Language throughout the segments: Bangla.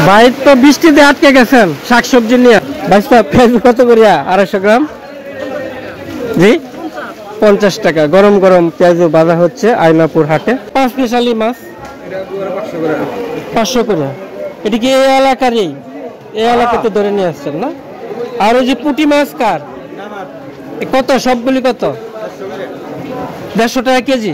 ভাই তো বৃষ্টিতে আটকে গেছেন শাকসবজি নিয়ে। ভাইস্তা পেঁয়াজ কত করিয়া? 250 গ্রাম জি 50 টাকা। গরম গরম পেঁয়াজ বাজা হচ্ছে আয়নাপুর হাটে। পাঁচ মিশালি মাছ 500 করে। এটা কি এই এলাকারই? এই এলাকাতে ধরে নিয়ে আসছেন না? আর ওই যে পুঁটি মাছ কার? কত সবগুলি কত? 150 টাকা কেজি।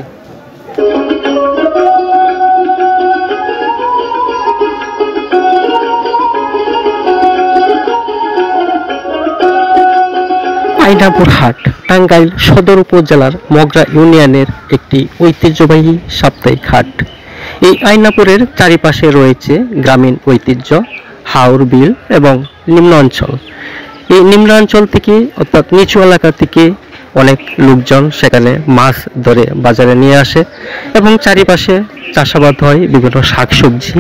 আয়নাপুর হাট টাঙ্গাইল সদর উপজেলার মগরা ইউনিয়নের একটি ঐতিহ্যবাহী সাপ্তাহিক হাট। এই আয়নাপুরের চারিপাশে রয়েছে গ্রামীণ ঐতিহ্য, হাওর বিল এবং নিম্ন অঞ্চল। এই নিম্ন অঞ্চল থেকে অর্থাৎ নিচু এলাকা থেকে অনেক লোকজন সেখানে মাছ ধরে বাজারে নিয়ে আসে এবং চারিপাশে চাষাবাদ হয় বিভিন্ন শাকসবজি,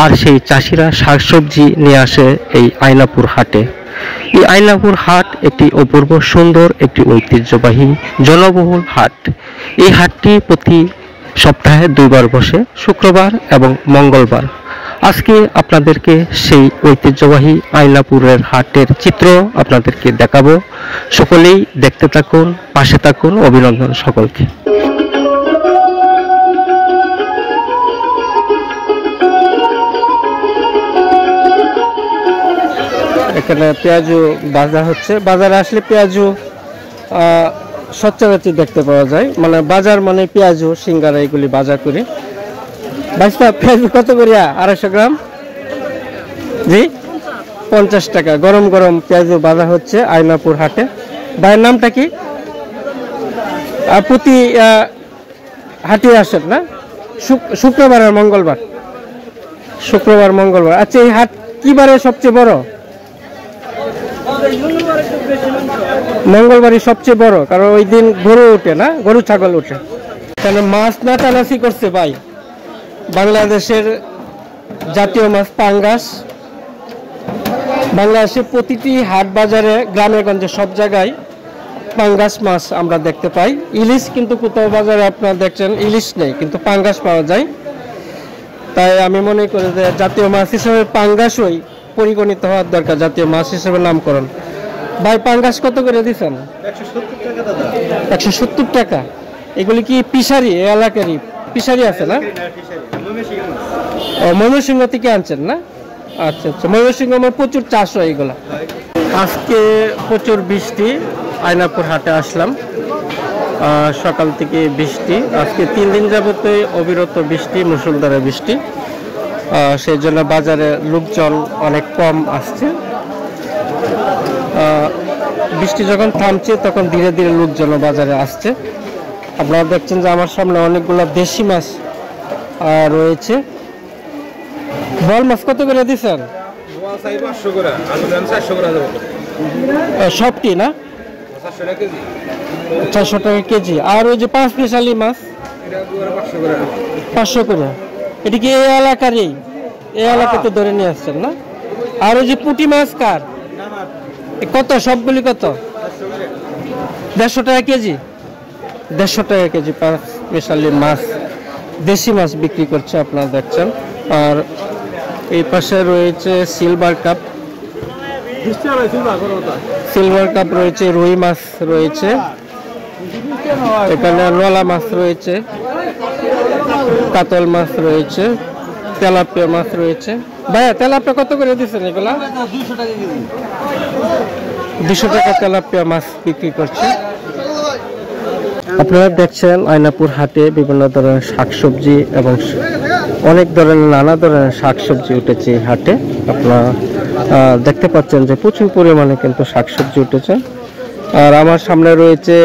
আর সেই চাষিরা শাকসবজি নিয়ে আসে এই আয়নাপুর হাটে। এই আয়নাপুর হাট একটি অপূর্ব সুন্দর একটি ঐতিহ্যবাহী জনবহুল হাট। এই হাটটি প্রতি সপ্তাহে 2 বার বসে, শুক্রবার এবং মঙ্গলবার। আজকে আপনাদেরকে সেই ঐতিহ্যবাহী আয়নাপুরের হাটের চিত্র আপনাদেরকে দেখাবো। সকলেই দেখতে থাকুন, পাশে থাকুন। অভিনন্দন সকলকে। এখানে পেঁয়াজু বাজা হচ্ছে। বাজারে আসলে পেঁয়াজু সচরাচর দেখতে পাওয়া যায়। মানে বাজার মানে পেঁয়াজু, সিঙ্গারা এগুলি বাজার করে। ভাইস্তা পেঁয়াজ কত করিয়া? 250 গ্রাম জি 50 টাকা। গরম গরম পেঁয়াজু বাজা হচ্ছে আয়নাপুর হাটে। ভাইয়ের নামটা কি? প্রতি হাটে আসেন না? শুক্রবার আর মঙ্গলবার? শুক্রবার মঙ্গলবার। আচ্ছা, এই হাট কি বারে সবচেয়ে বড়? মঙ্গলবারই সবচেয়ে বড়, কারণ ওই দিন গরু ওঠে না, গরু ছাগল ওঠে। কেন মাছ নাচানাচি করছে ভাই। বাংলাদেশের জাতীয় মাছ পাঙ্গাস। বাংলাদেশের প্রতিটি হাট বাজারে, গ্রামে গঞ্জে সব জায়গায় পাঙ্গাস মাছ আমরা দেখতে পাই। ইলিশ কিন্তু কোথাও বাজারে আপনারা দেখছেন ইলিশ নেই, কিন্তু পাঙ্গাস পাওয়া যায়। তাই আমি মনে করি যে জাতীয় মাছ হিসেবে পাঙ্গাসই পরিগণিত হওয়ার দরকার, জাতীয় মাছ হিসেবে নামকরণ। ভাই পাঙ্গাস কত করে দিচ্ছেন? 170 টাকা। এগুলি কি পিসারি? এই এলাকারই পিসারি আছে না? ও ময়মনসিংহ থেকে আনছেন না? আচ্ছা আচ্ছা। ময়মনসিংহ আমার প্রচুর চাষ হয় এগুলা। আজকে প্রচুর বৃষ্টি। আয়নাপুর হাটে আসলাম, সকাল থেকে বৃষ্টি। আজকে 3 দিন যাবতে অবিরত বৃষ্টি, মুষলধারে বৃষ্টি। সেই জন্য বাজারে লোকজন অনেক কম আসছে। বৃষ্টি যখন থামছে তখন ধীরে ধীরে লোকজন বাজারে আসছে। আপনারা দেখছেন যে আমার সামনে অনেকগুলো দেশি মাছ রয়েছে। বল মাছ কত করে দিচ্ছেন? সবটি না? 400 টাকা কেজি। আর ওই যে 5 মিশালি মাছ 500 করে। এটা কি এই এলাকারই? এই এলাকাতে ধরে নিয়ে আসছেন না? আর ওই যে পুঁটি মাছ কার? কত সবগুলি কত? 150 টাকা কেজি। 150 টাকা কেজি 5 মিশালি মাছ, দেশি মাছ বিক্রি করছে আপনারা দেখছেন। আর এই পাশে রয়েছে সিলভার কাপ। সিলভার কাপ রয়েছে, রুই মাছ রয়েছে, এখানে নলা মাছ রয়েছে, কাতল মাছ রয়েছে, তেলাপিয়া মাছ রয়েছে। ভাইয়া তেলাপিয়া কত করে দিচ্ছেন এগুলা? 200 টাকা তেলাপিয়া মাছ বিক্রি করছে। আপনারা দেখছেন আয়নাপুর হাটে বিভিন্ন ধরনের শাকসবজি এবং অনেক ধরনের নানা ধরনের শাকসবজি উঠেছে এই হাটে। আপনারা দেখতে পাচ্ছেন যে প্রচুর পরিমাণে কিন্তু শাকসবজি উঠেছে। আর আমার সামনে রয়েছে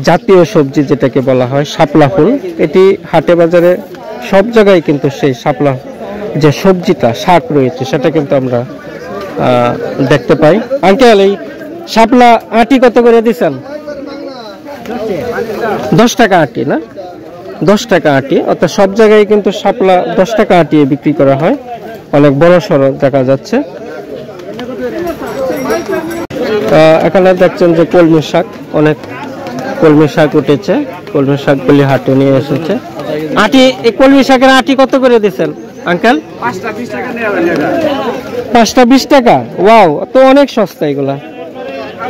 জাতীয় সবজি যেটাকে বলা হয় শাপলা ফুল। এটি হাটে বাজারে সব জায়গায় কিন্তু সেই শাপলা যে সবজিটা শাক রয়েছে সেটা কিন্তু আমরা দেখতে পাই। আঙ্কেল এই শাপলা আটি কত করে দিচ্ছেন? 10 টাকা আটি না? 10 টাকা আটি। অর্থাৎ সব জায়গায় কিন্তু শাপলা 10 টাকা আটিয়ে বিক্রি করা হয়। অনেক বড় সড়ো দেখা যাচ্ছে। এখানে দেখছেন যে কলমি শাক, অনেক কলমি শাক উঠেছে। কলমি শাকগুলি হাটে নিয়ে এসেছে। আটি, এই কলমি শাকের আটি কত করে দিচ্ছেন? আঙ্কেল? 5টা 20 টাকা নেওয়া 5টা 20 টাকা। ওয়াও, তো অনেক সস্তা এগুলা।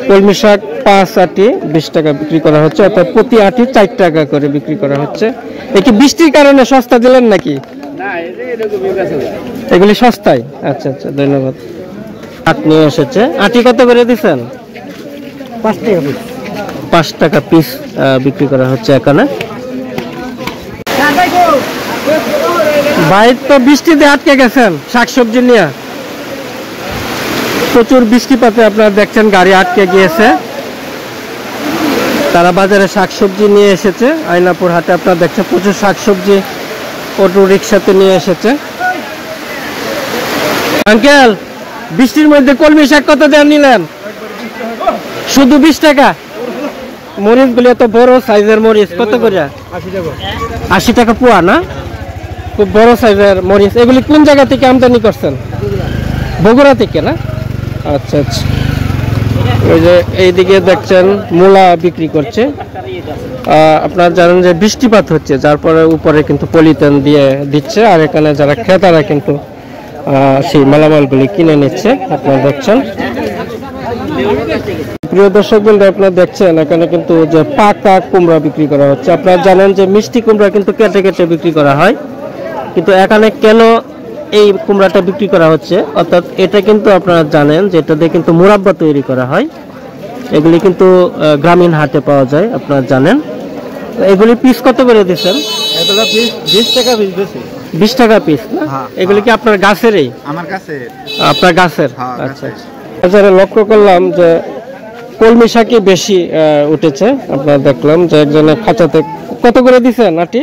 কলমি শাক 5 আটি 20 টাকা বিক্রি করা হচ্ছে, অর্থাৎ প্রতি আটি 4 টাকা করে বিক্রি করা হচ্ছে। এই কি বৃষ্টির কারণে সস্তা দিলেন নাকি? না, এরকমই বেচা যায়। এগুলি সস্তায়? আচ্ছা আচ্ছা, ধন্যবাদ। আট নিয়ে এসেছে। আটি কত করে দিচ্ছেন? 5 টাকা পিস। 5 টাকা পিস বিক্রি করা হচ্ছে এখানে। ভাই তো বৃষ্টিতে আটকে গেছেন শাকসবজি নিয়ে, প্রচুর বৃষ্টিপাতে আপনারা দেখছেন গাড়ি আটকে গিয়েছে। তারা বাজারে শাকসবজি নিয়ে এসেছে। আয়নাপুর হাটে আপনারা দেখছেন প্রচুর শাকসবজি অটো রিক্সাতে নিয়ে এসেছে। আঙ্কেল, বৃষ্টির মধ্যে কলমি শাক কত দেন নিলেন? শুধু 20 টাকা। মরিচ গুলি এত বড় সাইজের মরিচ কত করে? 80 টাকা। 80 টাকা পোয়া না? খুব বড় সাইজের মরিচ। এগুলি কোন জায়গা থেকে আমদানি করছেন? বগুড়া থেকে না? আচ্ছা আচ্ছা। ওই যে এইদিকে দেখছেন মূলা বিক্রি করছে। আপনারা জানেন যে বৃষ্টিপাত হচ্ছে, যার পরে উপরে কিন্তু পলিথিন দিয়ে দিচ্ছে, আর এখানে যারা ক্রেতারা কিন্তু সেই মালামালগুলি কিনে নিচ্ছে। আপনারা দেখছেন, প্রিয় দর্শক বন্ধু, আপনারা দেখছেন এখানে কিন্তু যে পাকা কুমড়া বিক্রি করা হচ্ছে। আপনারা জানেন যে মিষ্টি কুমড়া কিন্তু কেটে কেটে বিক্রি করা হয়, কিন্তু এখানে কেন এই কুমড়াটা বিক্রি করা হচ্ছে, অর্থাৎ এটা কিন্তু আপনারা জানেন যে এটা দিয়ে কিন্তু মুরাব্বা তৈরি করা হয়। এগুলি কিন্তু গ্রামীণ হাটে পাওয়া যায়, আপনারা জানেন। এগুলি পিস কত করে দিচ্ছেন? এগুলো 20 টাকা পিস বেশি। 20 টাকা পিস না? এগুলি কি আপনার গাছেরই? আমার কাছে। আপনার গাছের? হ্যাঁ, আচ্ছা আচ্ছা। বাজারে লক্ষ্য করলাম যে কলমি শাকই বেশি উঠেছে। আপনারা দেখলাম যে একজনের খাঁচাতে কত করে দিচ্ছেন আটি?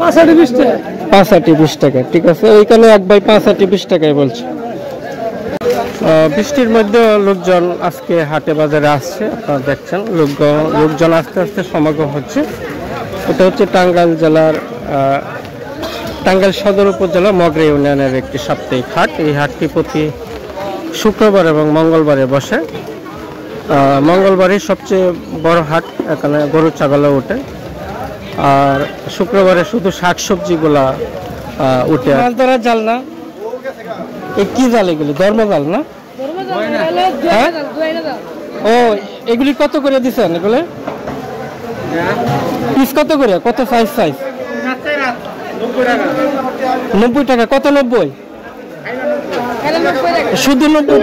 5 আটি 20 টাকা। 5 আটি 20 টাকা। ঠিক আছে, ওইখানে এক ভাই 5 আটি 20 টাকায় বলছে। বৃষ্টির মধ্যে লোকজন আজকে হাটে বাজারে আসছে। আপনারা দেখছেন লোকজন আস্তে আস্তে সমাগম হচ্ছে। এটা হচ্ছে টাঙ্গাইল জেলার টাঙ্গাইল সদর উপজেলা মগরা ইউনিয়নের একটি সাপ্তাহিক হাট। এই হাটটি প্রতি শুক্রবার এবং মঙ্গলবারে বসে। মঙ্গলবারে সবচেয়ে বড় হাট, এখানে গরু ছাগলও ওঠে, আর শুক্রবারে শুধু শাকসবজিগুলা উঠে। মাছ ধরার জাল না? এই কি জাল এগুলি? ধর্মজাল না? হ্যাঁ? ও, এগুলি কত করে দিচ্ছেন? এগুলো পিস কত করে? কত সাইজ? 90 টাকা। কত 90? শুধু 90?